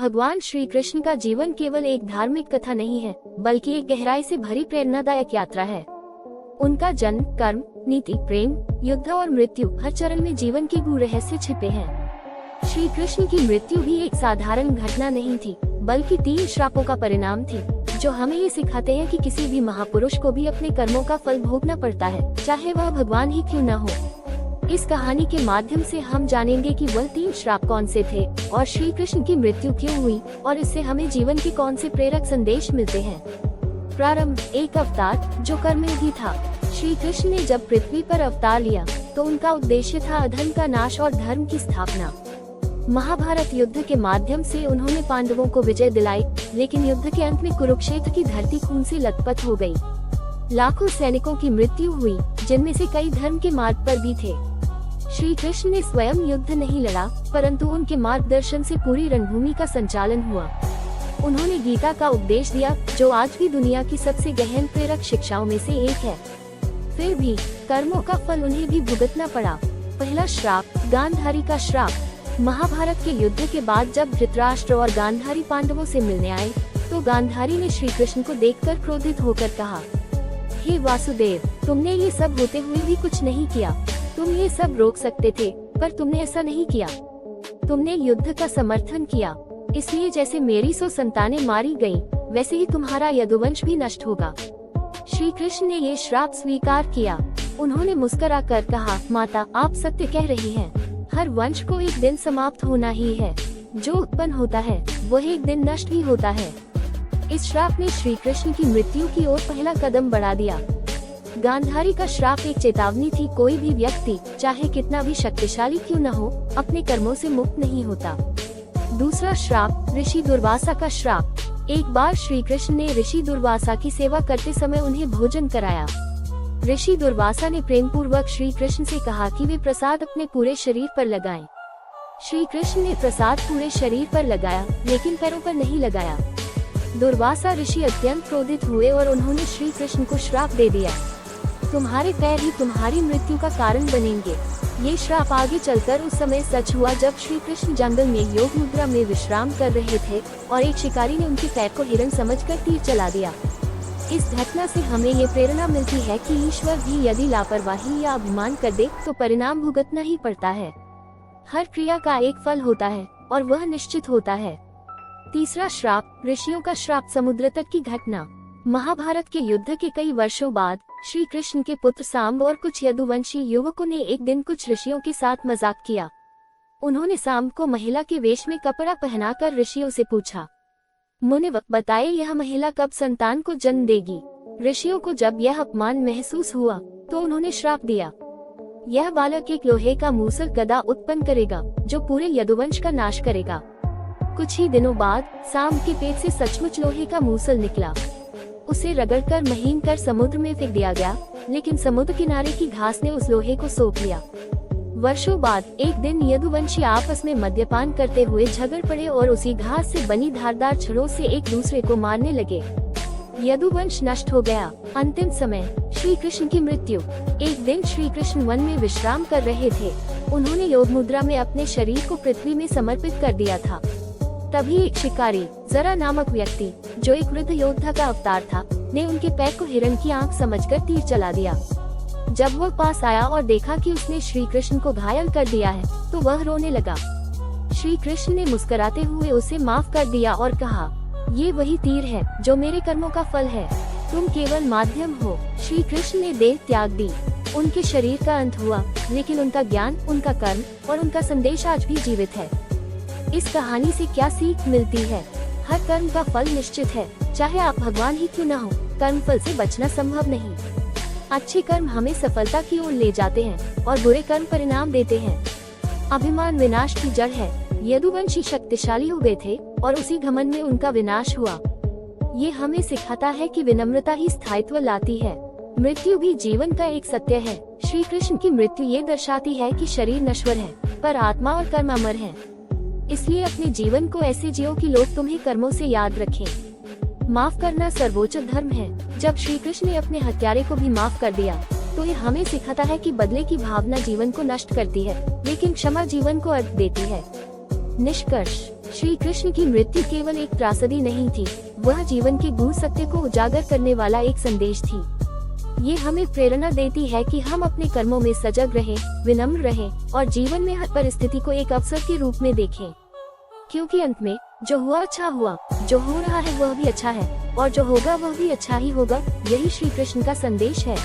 भगवान श्री कृष्ण का जीवन केवल एक धार्मिक कथा नहीं है, बल्कि एक गहराई से भरी प्रेरणादायक यात्रा है। उनका जन्म, कर्म, नीति, प्रेम, युद्ध और मृत्यु, हर चरण में जीवन के गूढ़ रहस्य छिपे हैं। श्री कृष्ण की मृत्यु भी एक साधारण घटना नहीं थी, बल्कि 3 श्रापों का परिणाम थी, जो हमें ये सिखाते हैं कि किसी भी महापुरुष को भी अपने कर्मों का फल भोगना पड़ता है, चाहे वह भगवान ही क्यों न हो। इस कहानी के माध्यम से हम जानेंगे कि वह 3 श्राप कौन से थे और श्री कृष्ण की मृत्यु क्यों हुई, और इससे हमें जीवन के कौन से प्रेरक संदेश मिलते हैं। प्रारंभ, एक अवतार जो कर्मयोगी था। श्री कृष्ण ने जब पृथ्वी पर अवतार लिया तो उनका उद्देश्य था अधर्म का नाश और धर्म की स्थापना। महाभारत युद्ध के माध्यम से उन्होंने पांडवों को विजय दिलाई, लेकिन युद्ध के अंत में कुरुक्षेत्र की धरती खून से लथपथ हो गई। लाखों सैनिकों की मृत्यु हुई, जिनमें से कई धर्म के मार्ग पर भी थे। श्री कृष्ण ने स्वयं युद्ध नहीं लड़ा, परंतु उनके मार्गदर्शन से पूरी रणभूमि का संचालन हुआ। उन्होंने गीता का उपदेश दिया, जो आज भी दुनिया की सबसे गहन प्रेरक शिक्षाओं में से एक है। फिर भी कर्मों का फल उन्हें भी भुगतना पड़ा। पहला श्राप, गांधारी का श्राप। महाभारत के युद्ध के बाद जब धृतराष्ट्र और गांधारी पांडवों से मिलने आए, तो गांधारी ने श्री कृष्ण को देखकर क्रोधित होकर कहा, हे वासुदेव, तुमने ये सब होते हुए भी कुछ नहीं किया। तुम ये सब रोक सकते थे, पर तुमने ऐसा नहीं किया। तुमने युद्ध का समर्थन किया, इसलिए जैसे मेरी 100 संतानें मारी गयी, वैसे ही तुम्हारा यदुवंश भी नष्ट होगा। श्री कृष्ण ने ये श्राप स्वीकार किया। उन्होंने मुस्कुराकर कहा, माता, आप सत्य कह रही हैं। हर वंश को एक दिन समाप्त होना ही है। जो उत्पन्न होता है वह एक दिन नष्ट भी होता है। इस श्राप ने श्री कृष्ण की मृत्यु की ओर पहला कदम बढ़ा दिया। गांधारी का श्राप एक चेतावनी थी, कोई भी व्यक्ति, चाहे कितना भी शक्तिशाली क्यों न हो, अपने कर्मों से मुक्त नहीं होता। दूसरा श्राप, ऋषि दुर्वासा का श्राप। एक बार श्री कृष्ण ने ऋषि दुर्वासा की सेवा करते समय उन्हें भोजन कराया। ऋषि दुर्वासा ने प्रेम पूर्वक श्री कृष्ण से कहा कि वे प्रसाद अपने पूरे शरीर पर लगाएं। श्री कृष्ण ने प्रसाद पूरे शरीर पर लगाया, लेकिन पैरों पर नहीं लगाया। दुर्वासा ऋषि अत्यंत क्रोधित हुए और उन्होंने श्री कृष्ण को श्राप दे दिया, तुम्हारे पैर ही तुम्हारी मृत्यु का कारण बनेंगे। ये श्राप आगे चलकर उस समय सच हुआ, जब श्री कृष्ण जंगल में योग मुद्रा में विश्राम कर रहे थे और एक शिकारी ने उनके पैर को हिरण समझकर तीर चला दिया। इस घटना से हमें ये प्रेरणा मिलती है कि ईश्वर भी यदि लापरवाही या अभिमान कर दे तो परिणाम भुगतना ही पड़ता है। हर क्रिया का एक फल होता है और वह निश्चित होता है। तीसरा श्राप, ऋषियों का श्राप। समुद्र तट की घटना। महाभारत के युद्ध के कई वर्षों बाद श्री कृष्ण के पुत्र सांब और कुछ यदुवंशी युवकों ने एक दिन कुछ ऋषियों के साथ मजाक किया। उन्होंने सांब को महिला के वेश में कपड़ा पहनाकर ऋषियों से पूछा, मुने बताए यह महिला कब संतान को जन्म देगी। ऋषियों को जब यह अपमान महसूस हुआ तो उन्होंने श्राप दिया, यह बालक एक लोहे का मूसल गदा उत्पन्न करेगा, जो पूरे यदुवंश का नाश करेगा। कुछ ही दिनों बाद सांब के पेट से सचमुच लोहे का मूसल निकला। उसे रगड़कर महीन कर समुद्र में फेंक दिया गया, लेकिन समुद्र किनारे की घास ने उस लोहे को सोख लिया। वर्षों बाद एक दिन यदुवंशी आपस में मद्यपान करते हुए झगड़ पड़े और उसी घास से बनी धारदार छड़ों से एक दूसरे को मारने लगे। यदुवंश नष्ट हो गया। अंतिम समय, श्री कृष्ण की मृत्यु। एक दिन श्री कृष्ण वन में विश्राम कर रहे थे। उन्होंने योग मुद्रा में अपने शरीर को पृथ्वी में समर्पित कर दिया था। तभी एक शिकारी, जरा नामक व्यक्ति, जो एक वृद्ध योद्धा का अवतार था, ने उनके पैर को हिरण की आंख समझकर तीर चला दिया। जब वह पास आया और देखा कि उसने श्री कृष्ण को घायल कर दिया है, तो वह रोने लगा। श्री कृष्ण ने मुस्कुराते हुए उसे माफ कर दिया और कहा, ये वही तीर है जो मेरे कर्मों का फल है, तुम केवल माध्यम हो। श्री कृष्ण ने देह त्याग दी। उनके शरीर का अंत हुआ, लेकिन उनका ज्ञान, उनका कर्म और उनका संदेश आज भी जीवित है। इस कहानी से क्या सीख मिलती है? हर कर्म का फल निश्चित है, चाहे आप भगवान ही क्यों न हो। कर्म फल से बचना संभव नहीं। अच्छे कर्म हमें सफलता की ओर ले जाते हैं और बुरे कर्म परिणाम देते हैं। अभिमान विनाश की जड़ है। यदुवंशी शक्तिशाली हो गए थे और उसी घमंड में उनका विनाश हुआ। ये हमें सिखाता है कि विनम्रता ही स्थायित्व लाती है। मृत्यु भी जीवन का एक सत्य है। श्री कृष्ण की मृत्यु ये दर्शाती है कि शरीर नश्वर है, पर आत्मा और कर्म अमर है। इसलिए अपने जीवन को ऐसे जियो कि लोग तुम्हें कर्मों से याद रखें। माफ करना सर्वोच्च धर्म है। जब श्री कृष्ण ने अपने हत्यारे को भी माफ कर दिया, तो ये हमें सिखाता है कि बदले की भावना जीवन को नष्ट करती है, लेकिन क्षमा जीवन को अर्थ देती है। निष्कर्ष, श्री कृष्ण की मृत्यु केवल एक त्रासदी नहीं थी, वह जीवन के गूढ़ सत्य को उजागर करने वाला एक संदेश थी। ये हमें प्रेरणा देती है कि हम अपने कर्मों में सजग रहें, विनम्र रहें और जीवन में हर परिस्थिति को एक अवसर के रूप में देखें। क्योंकि अंत में जो हुआ अच्छा हुआ, जो हो रहा है वह भी अच्छा है और जो होगा वह भी अच्छा ही होगा। यही श्री कृष्ण का संदेश है।